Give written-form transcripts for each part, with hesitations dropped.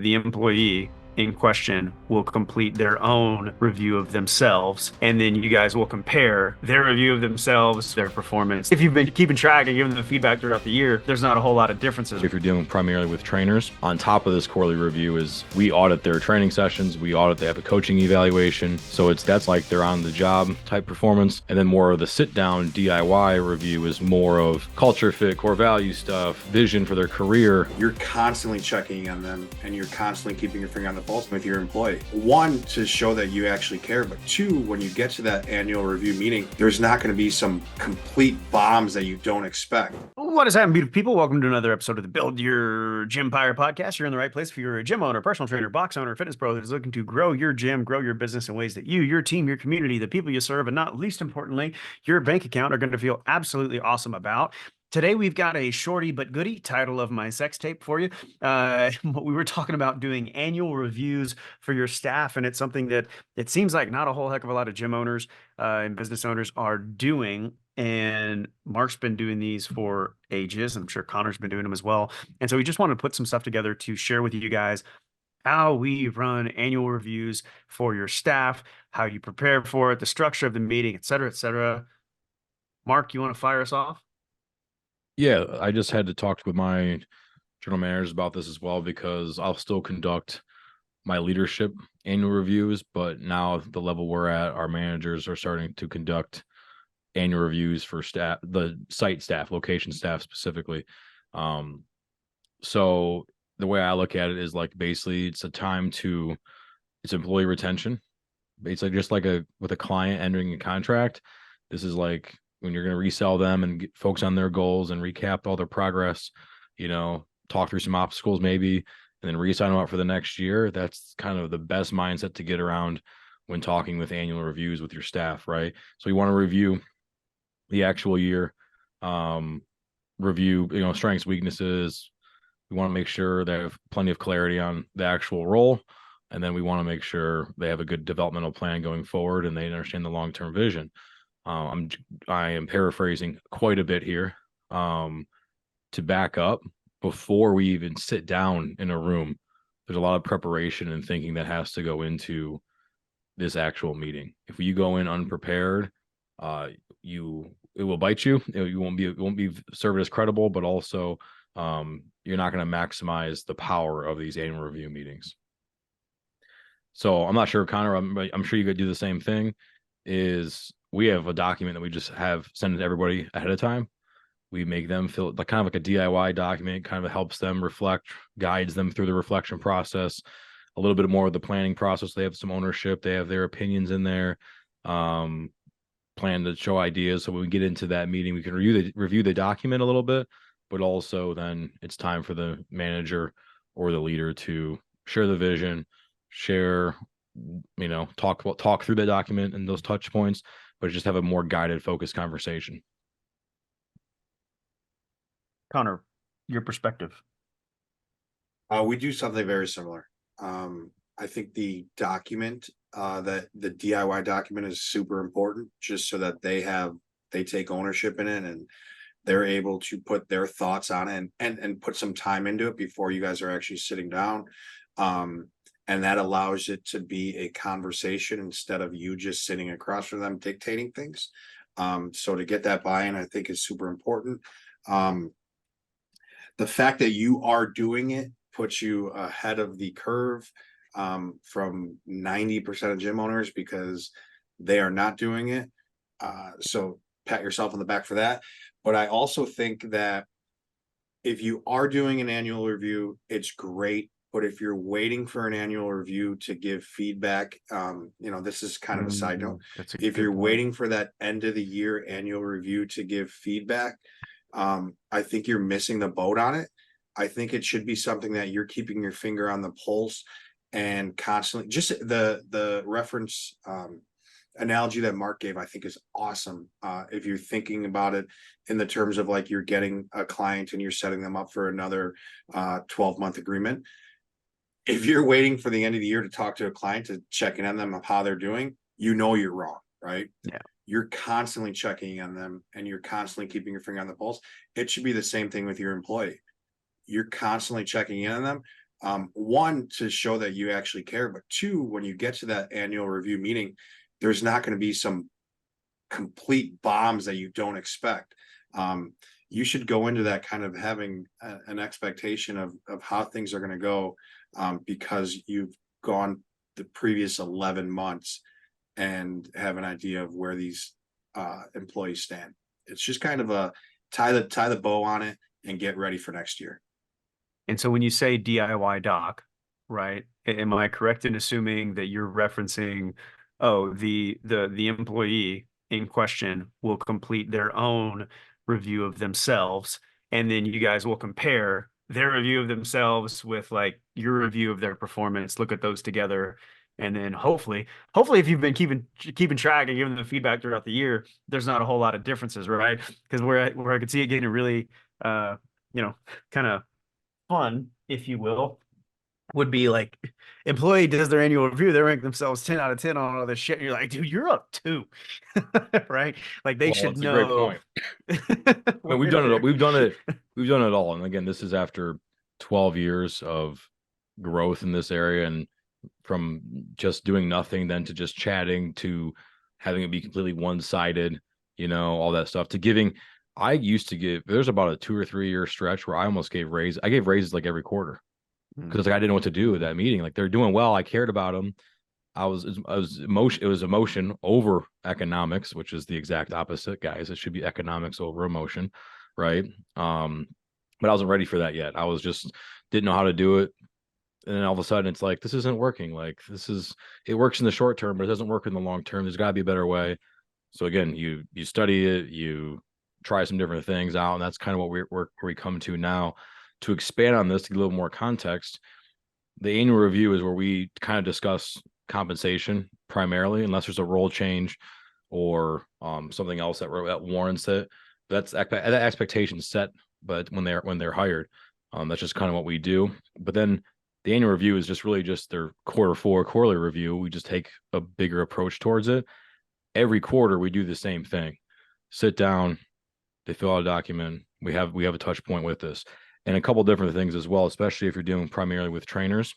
the employee in question will complete their own review of themselves, and then you guys will compare their review of themselves, their performance. If you've been keeping track and giving them feedback throughout the year, there's not a whole lot of differences. If you're dealing primarily with trainers, on top of this quarterly review is we audit their training sessions, we audit, they have a coaching evaluation. So that's like they're on the job type performance. And then more of the sit down DIY review is more of culture fit, core value stuff, vision for their career. You're constantly checking on them and you're constantly keeping your finger on the pulse with your employee. One, to show that you actually care, but two, when you get to that annual review meeting, there's not going to be some complete bombs that you don't expect. What is happening, beautiful people? Welcome to another episode of the Build Your Gympire Podcast. You're in the right place if you're a gym owner, personal trainer, box owner, fitness pro that is looking to grow your gym, grow your business in ways that you, your team, your community, the people you serve, and not least importantly, your bank account are going to feel absolutely awesome about. Today, we've got a shorty but goody title of my sex tape for you. We were talking about doing annual reviews for your staff, and it's something that it seems like not a whole heck of a lot of gym owners and business owners are doing. And Mark's been doing these for ages. I'm sure Connor's been doing them as well. And so we just want to put some stuff together to share with you guys how we run annual reviews for your staff, how you prepare for it, the structure of the meeting, et cetera, et cetera. Mark, you want to fire us off? Yeah, I just had to talk with my general managers about this as well, because I'll still conduct my leadership annual reviews, but now the level we're at, our managers are starting to conduct annual reviews for staff, the site staff, location staff specifically. So the way I look at it is like basically it's employee retention. Basically just like with a client entering a contract. This is like when you're going to resell them and focus on their goals and recap all their progress, talk through some obstacles maybe, and then re-sign them up for the next year. That's kind of the best mindset to get around when talking with annual reviews with your staff, right? So you want to review the actual year, review, strengths, weaknesses. We want to make sure they have plenty of clarity on the actual role. And then we want to make sure they have a good developmental plan going forward and they understand the long-term vision. I am paraphrasing quite a bit here to back up. Before we even sit down in a room, there's a lot of preparation and thinking that has to go into this actual meeting. If you go in unprepared, it will bite you. It won't be served as credible, but also you're not going to maximize the power of these annual review meetings. So I'm not sure, Connor, I'm sure you could do the same thing. We have a document that we just have sent to everybody ahead of time. We make them feel like kind of like a DIY document, kind of helps them reflect, guides them through the reflection process, a little bit more of the planning process. They have some ownership. They have their opinions in there, plan to show ideas. So when we get into that meeting, we can review the document a little bit, but also then it's time for the manager or the leader to share the vision, share, talk through the document and those touch points, but just have a more guided, focused conversation. Connor, your perspective. We do something very similar. I think the document, that the DIY document is super important, just so that they take ownership in it and they're able to put their thoughts on it and put some time into it before you guys are actually sitting down. And that allows it to be a conversation instead of you just sitting across from them dictating things. So to get that buy-in, I think is super important. The fact that you are doing it puts you ahead of the curve from 90% of gym owners, because they are not doing it. So pat yourself on the back for that. But I also think that if you are doing an annual review, it's great. But if you're waiting for an annual review to give feedback, this is kind of a side note. If you're waiting for that end of the year annual review to give feedback, I think you're missing the boat on it. I think it should be something that you're keeping your finger on the pulse and constantly, just the reference analogy that Mark gave, I think is awesome. If you're thinking about it in the terms of like you're getting a client and you're setting them up for another 12-month agreement. If you're waiting for the end of the year to talk to a client to check in on them of how they're doing, you're wrong, right? Yeah. You're constantly checking on them and you're constantly keeping your finger on the pulse. It should be the same thing with your employee. You're constantly checking in on them. One, to show that you actually care, but two, when you get to that annual review meeting, there's not going to be some complete bombs that you don't expect. You should go into that kind of having an expectation of how things are going to go, because you've gone the previous 11 months and have an idea of where these employees stand. It's just kind of a tie the bow on it and get ready for next year. And so when you say DIY doc, right, am I correct in assuming that you're referencing, oh, the employee in question will complete their own review of themselves, and then you guys will compare their review of themselves with like your review of their performance, look at those together, and then hopefully if you've been keeping track and giving them feedback throughout the year, there's not a whole lot of differences, right? Because where I could see it getting really kind of fun, if you will, would be like employee does their annual review, they rank themselves 10 out of 10 on all this shit. And you're like, dude, you're up 2. Right? Like they should that's know. a great point. I mean, we've done it. We've done it all. And again, this is after 12 years of growth in this area, and from just doing nothing, then to just chatting, to having it be completely one-sided, all that stuff, to giving. I used to give, there's about a 2 or 3 year stretch where I almost gave raises. I gave raises like every quarter, because like I didn't know what to do with that meeting. Like they're doing well. I cared about them. I was emotion. It was emotion over economics, which is the exact opposite, guys. It should be economics over emotion, right? But I wasn't ready for that yet. I was just didn't know how to do it. And then all of a sudden it's like, this isn't working. Like it works in the short term, but it doesn't work in the long term. There's gotta be a better way. So again, you study it, you try some different things out. And that's kind of what where we come to now. To expand on this, to get a little more context, the annual review is where we kind of discuss compensation primarily, unless there's a role change or something else that warrants it. That's that expectation set, but when they're hired, that's just kind of what we do. But then the annual review is just really just their quarterly review. We just take a bigger approach towards it. Every quarter we do the same thing. Sit down, they fill out a document. We have a touch point with this, and a couple different things as well, especially if you're dealing primarily with trainers.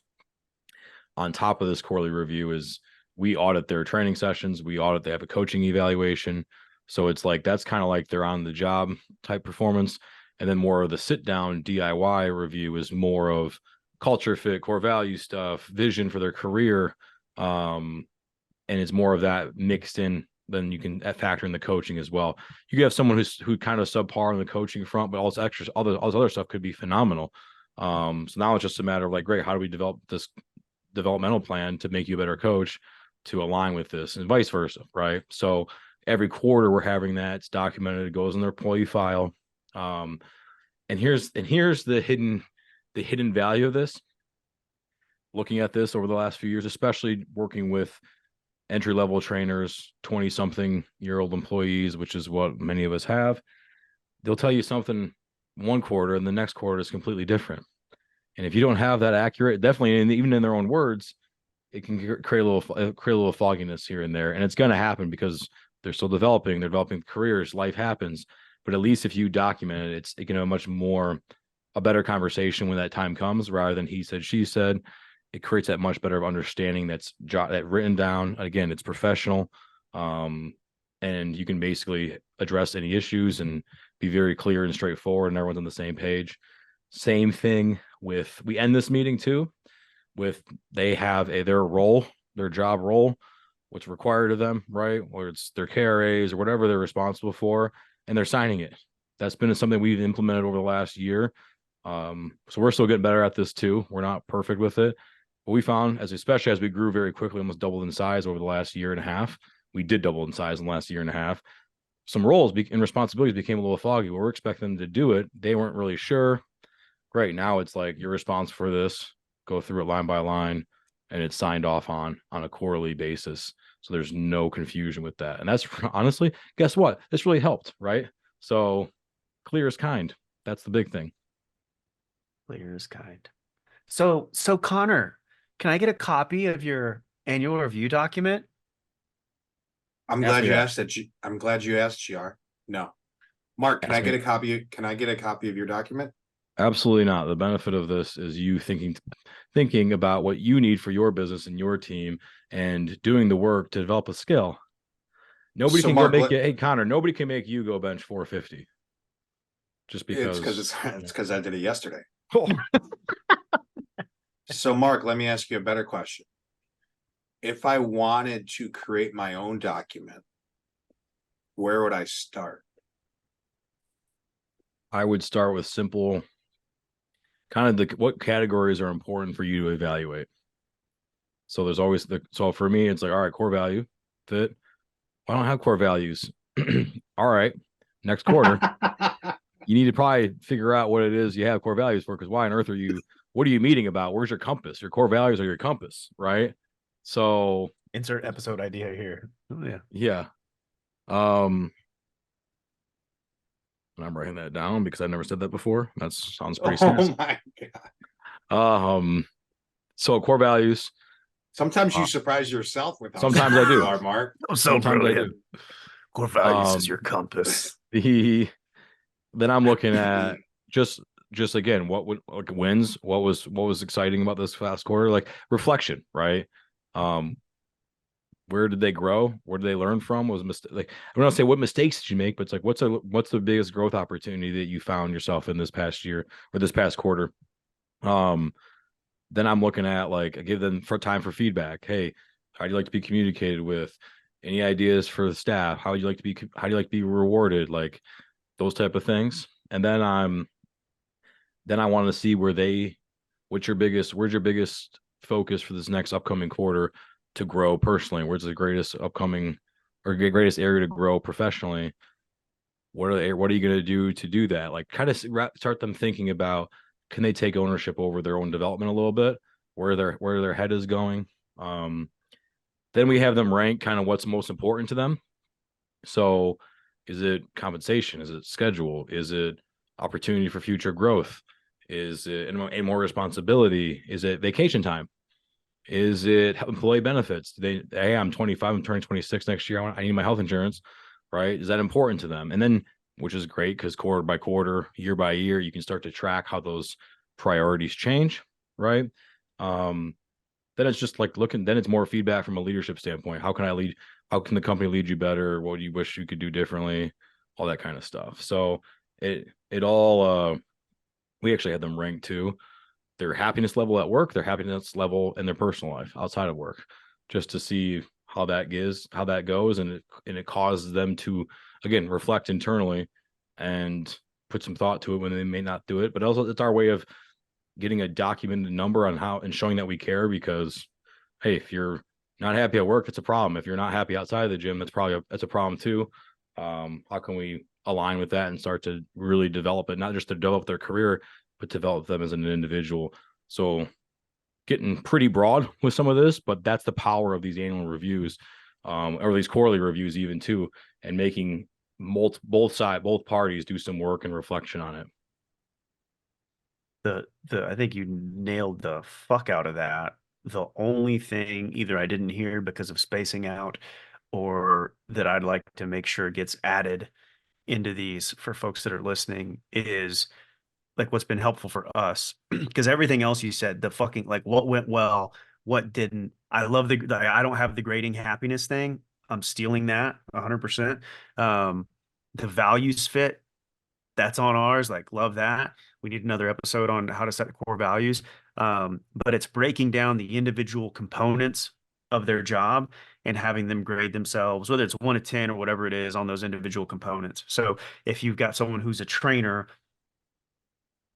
On top of this quarterly review is we audit their training sessions. They have a coaching evaluation. So it's like, that's kind of like they're on the job type performance. And then more of the sit down DIY review is more of culture fit, core value stuff, vision for their career. And it's more of that mixed in. Then you can factor in the coaching as well. You can have someone who kind of subpar on the coaching front, but all this other stuff could be phenomenal. So now it's just a matter of like, great, how do we develop this developmental plan to make you a better coach to align with this, and vice versa, right? So every quarter we're having that. It's documented. It goes in their employee file. And here's the hidden value of this. Looking at this over the last few years, especially working with entry-level trainers, 20-something-year-old employees, which is what many of us have, they'll tell you something one quarter and the next quarter is completely different. And if you don't have that accurate, definitely, even in their own words, it can create a little fogginess here and there. And it's going to happen because they're still developing. They're developing careers. Life happens. But at least if you document it, it can have a better conversation when that time comes, rather than he said, she said. It creates that much better understanding that's written down. Again, it's professional. And you can basically address any issues and be very clear and straightforward, and everyone's on the same page. Same thing with, we end this meeting too with, they have their job role, what's required of them, right? Or it's their KRAs or whatever they're responsible for, and they're signing it. That's been something we've implemented over the last year. So we're still getting better at this too. We're not perfect with it. But we found, especially as we grew very quickly, almost doubled in size over the last year and a half. We did double in size in the last year and a half. Some roles and responsibilities became a little foggy. We're expecting them to do it. They weren't really sure. Great. Now it's like, you're responsible for this. Go through it line by line, and it's signed off on a quarterly basis. So there's no confusion with that. And that's honestly, guess what? This really helped, right? So clear as kind. That's the big thing. Clear as kind. So Connor, can I get a copy of your annual review document? I'm glad you asked that. I'm glad you asked, GR. No. Mark, can I get a copy of your document? Absolutely not. The benefit of this is you thinking about what you need for your business and your team and doing the work to develop a skill. Nobody So can go Mark, make you, hey Connor, nobody can make you go bench 450 just it's because. because I did it yesterday. Oh, So Mark, let me ask you a better question. If I wanted to create my own document, where would I start? I would start with simple, kind of what categories are important for you to evaluate. So there's always so for me, it's like, all right, core value fit. I don't have core values. All right, next quarter, you need to probably figure out what it is you have core values for, because why on earth what are you meeting about? Where's your compass? Your core values are your compass, right? So Insert episode idea here. Oh, yeah. yeah. And I'm writing that down because I've never said that before. That sounds pretty Oh sassy. my God. So core values. Sometimes you surprise yourself with how Sometimes I smart you do. are, Mark. Oh, so Sometimes I brilliant. do. Core values is your compass. Then I'm looking at just again what would like wins, what was exciting about this last quarter, like reflection, right? Where did they grow? Where did they learn from? Was mistake like I don't want to say what mistakes did you make, but it's like what's the biggest growth opportunity that you found yourself in this past year or this past quarter? Um, then I'm looking at like I give them for time for feedback. Hey, how do you like to be communicated with? Any ideas for the staff? How do you like to be rewarded? Like those type of things. And then I want to see where's your biggest focus for this next upcoming quarter to grow personally? Where's the greatest upcoming or greatest area to grow professionally? What are you going to do to do that? Like kind of start them thinking about, can they take ownership over their own development a little bit, where their head is going. Then we have them rank kind of what's most important to them. So is it compensation? Is it schedule? Is it opportunity for future growth? Is it and more responsibility? Is it vacation time? Is it employee benefits? Hey, I'm 25, I'm turning 26 next year. I need my health insurance, right? Is that important to them? And then, which is great because quarter by quarter, year by year, you can start to track how those priorities change, right? Then it's just like then it's more feedback from a leadership standpoint. How can I lead? How can the company lead you better? What do you wish you could do differently? All that kind of stuff. So it all we actually had them ranked too. Their happiness level at work, their happiness level in their personal life outside of work, just to see how that goes, and it causes them to again reflect internally and put some thought to it when they may not do it. But also it's our way of getting a documented number on how and showing that we care, because hey, if you're not happy at work, it's a problem. If you're not happy outside of the gym, that's a problem too. How can we align with that and start to really develop it, not just to develop their career, but develop them as an individual? So getting pretty broad with some of this, but that's the power of these annual reviews, or these quarterly reviews even too, and making both parties do some work and reflection on it. I think you nailed the fuck out of that. The only thing either I didn't hear because of spacing out, or that I'd like to make sure gets added into these for folks that are listening, is like what's been helpful for us. Because everything else you said, the fucking like what went well, what didn't. I love I don't have the grading happiness thing. I'm stealing that 100%. The values fit, that's on ours. Like, love that. We need another episode on how to set core values. But it's breaking down the individual components of their job and having them grade themselves, whether it's 1 to 10 or whatever it is, on those individual components. So if you've got someone who's a trainer,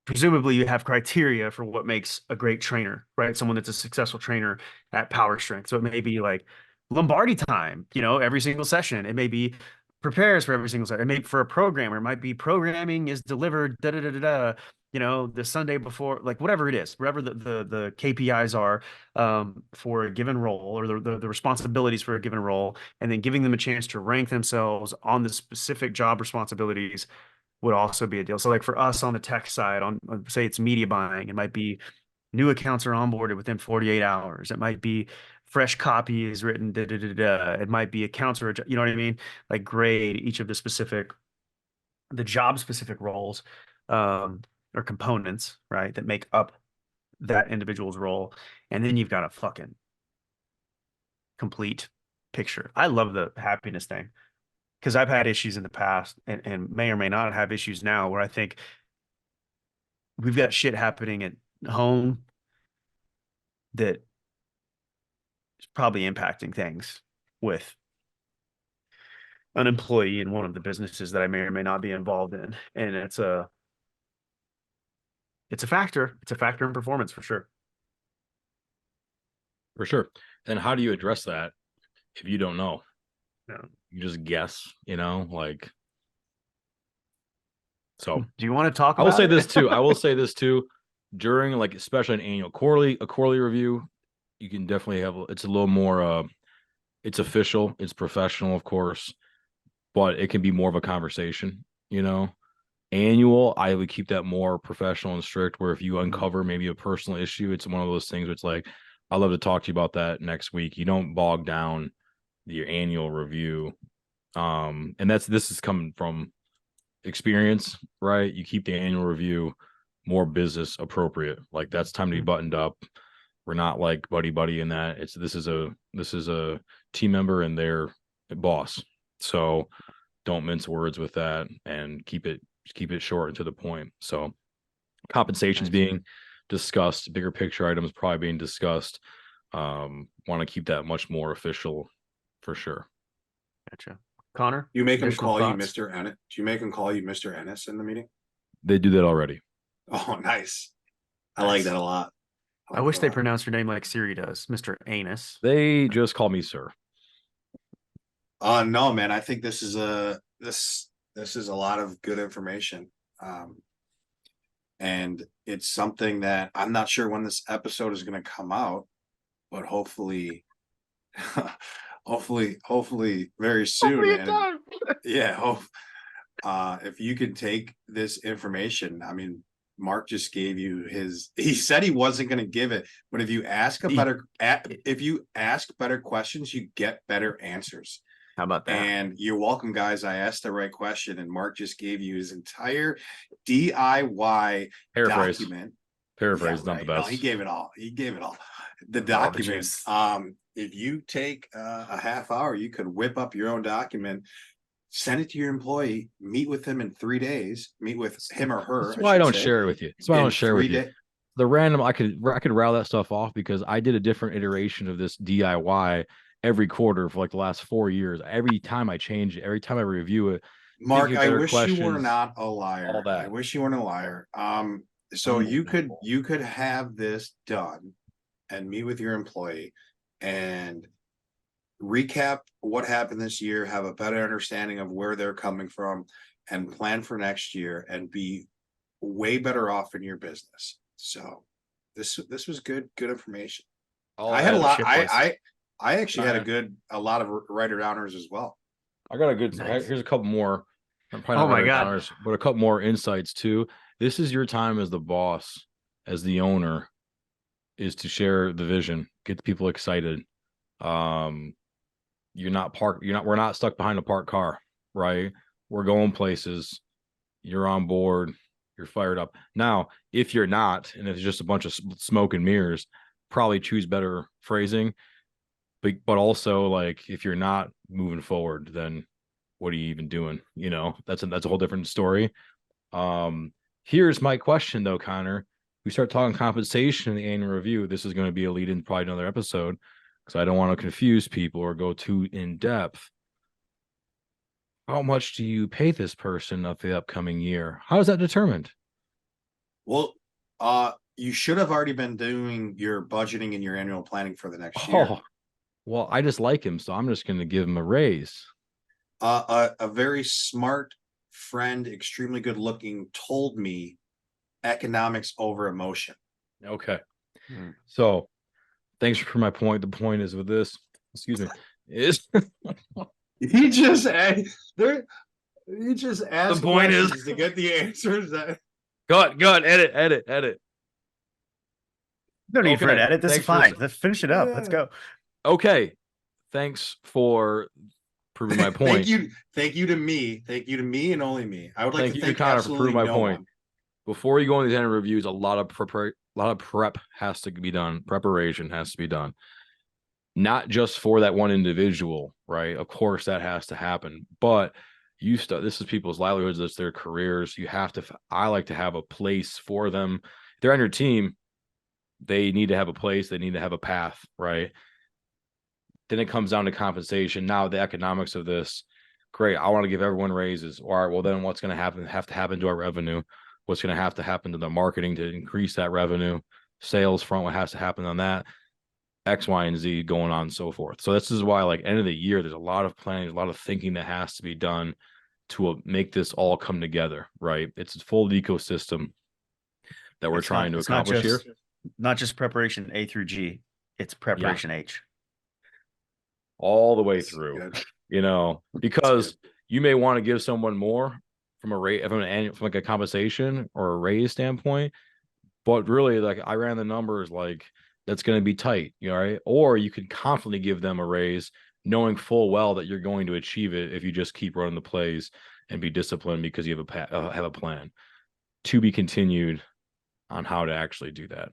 presumably you have criteria for what makes a great trainer, right? Someone that's a successful trainer at power strength. So it may be like Lombardi time, every single session. It may be prepares for every single session. It may for a programmer, it might be programming is delivered the Sunday before, like whatever it is, whatever the KPIs are for a given role, or the responsibilities for a given role, and then giving them a chance to rank themselves on the specific job responsibilities would also be a deal. So like for us on the tech side, on say it's media buying, it might be new accounts are onboarded within 48 hours. It might be fresh copy is written. It might be accounts are, you know what I mean? Like grade each of the job specific roles. or components, right, that make up that individual's role. And then you've got a fucking complete picture. I love the happiness thing because I've had issues in the past and may or may not have issues now where I think we've got shit happening at home that is probably impacting things with an employee in one of the businesses that I may or may not be involved in. And it's a factor. It's a factor in performance for sure. For sure. And how do you address that if you don't know? No. You just guess, like. So do you want to talk I will about say it? this too. I will say this too. During, like, especially an quarterly review, you can definitely have, it's a little more it's official, it's professional, of course, but it can be more of a conversation, Annual, I would keep that more professional and strict, where if you uncover maybe a personal issue, it's one of those things where it's like, I'd love to talk to you about that next week. You don't bog down your annual review. And this is coming from experience, right? You keep the annual review more business appropriate. Like, that's time to be buttoned up. We're not like buddy in that. This is a team member and their boss. So don't mince words with that and keep it short and to the point. So compensations being discussed, bigger picture items probably being discussed. Want to keep that much more official for sure. Gotcha. Connor, you make them call thoughts? you Mr. Ennis? Do you make them call you Mr. Ennis in the meeting? They do that already. Oh, nice. I like that a lot. I wish they pronounced your name like Siri does, Mr. Anus. They just call me sir. No, man. I think this is a lot of good information. And it's something that I'm not sure when this episode is going to come out, but hopefully very soon. Yeah. If you can take this information, I mean, Mark just gave you he said he wasn't going to give it, but if you ask better questions, you get better answers. How about that? And you're welcome, guys. I asked the right question, and Mark just gave you his entire DIY document. Paraphrase, not the best. No, he gave it all. The document. If you take a half hour, you could whip up your own document, send it to your employee, meet with him in 3 days, meet with him or her. That's why I don't share it with you. That's why I don't share with you. The random, I could rattle that stuff off because I did a different iteration of this DIY every quarter for like the last 4 years. Every time I change it, every time I review it. Mark, I wish you were not a liar. All that. I wish you weren't a liar. So you could have this done and meet with your employee and recap what happened this year, have a better understanding of where they're coming from, and plan for next year and be way better off in your business. So this was good information. I had a lot. I actually had a lot of writer downers as well. I got a good. Nice. Here's a couple more. Oh my god! Downers, but a couple more insights too. This is your time as the boss, as the owner, is to share the vision, get the people excited. We're not stuck behind a parked car, right? We're going places. You're on board. You're fired up. Now, if you're not, and it's just a bunch of smoke and mirrors, probably choose better phrasing. But also, like, if you're not moving forward, then what are you even doing? That's a whole different story. Here's my question though, Connor. We start talking compensation in the annual review. This is going to be a lead in probably another episode because I don't want to confuse people or go too in depth. How much do you pay this person of the upcoming year? How is that determined? Well, you should have already been doing your budgeting and your annual planning for the next year. Well, I just like him, so I'm just going to give him a raise. A very smart friend, extremely good looking, told me economics over emotion. Okay. So thanks for my point. The point is with this, excuse me, is he just asked the point is to get the answers. Go ahead, edit. No need for an edit. This is fine. Let's finish it up. Yeah. Let's go. Okay. Thanks for proving my point. Thank you to me and only me. I would like to thank Connor for proving my point. before you go on these annual reviews, a lot of prep has to be done. Preparation has to be done. Not just for that one individual, right? Of course, that has to happen. But this is people's livelihoods, it's their careers. You have to, I like to have a place for them. If they're on your team, they need to have a place, they need to have a path, right? Then it comes down to compensation. Now, the economics of this, great. I want to give everyone raises. All right, well, then what's going to have to happen to our revenue? What's going to happen to the marketing to increase that revenue? Sales front, what has to happen on that? X, Y, and Z going on and so forth. So this is why, like, end of the year, there's a lot of planning, a lot of thinking that has to be done to make this all come together, right? It's a full ecosystem that we're trying to accomplish here. Not just preparation A through G, it's preparation H. All the way through, because you may want to give someone more from from like a compensation or a raise standpoint, but really, like, I ran the numbers, like, that's going to be tight, right? Or you could confidently give them a raise, knowing full well that you're going to achieve it if you just keep running the plays and be disciplined because you have a plan. To be continued on how to actually do that.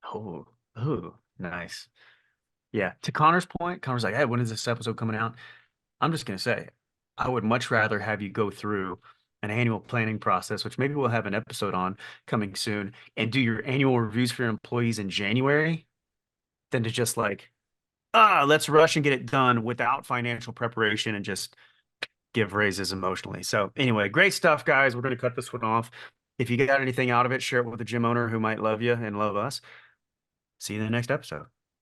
Oh, nice. Yeah. To Connor's point, Connor's like, hey, when is this episode coming out? I'm just going to say, I would much rather have you go through an annual planning process, which maybe we'll have an episode on coming soon, and do your annual reviews for your employees in January than to just like, let's rush and get it done without financial preparation and just give raises emotionally. So anyway, great stuff, guys. We're going to cut this one off. If you got anything out of it, share it with a gym owner who might love you and love us. See you in the next episode.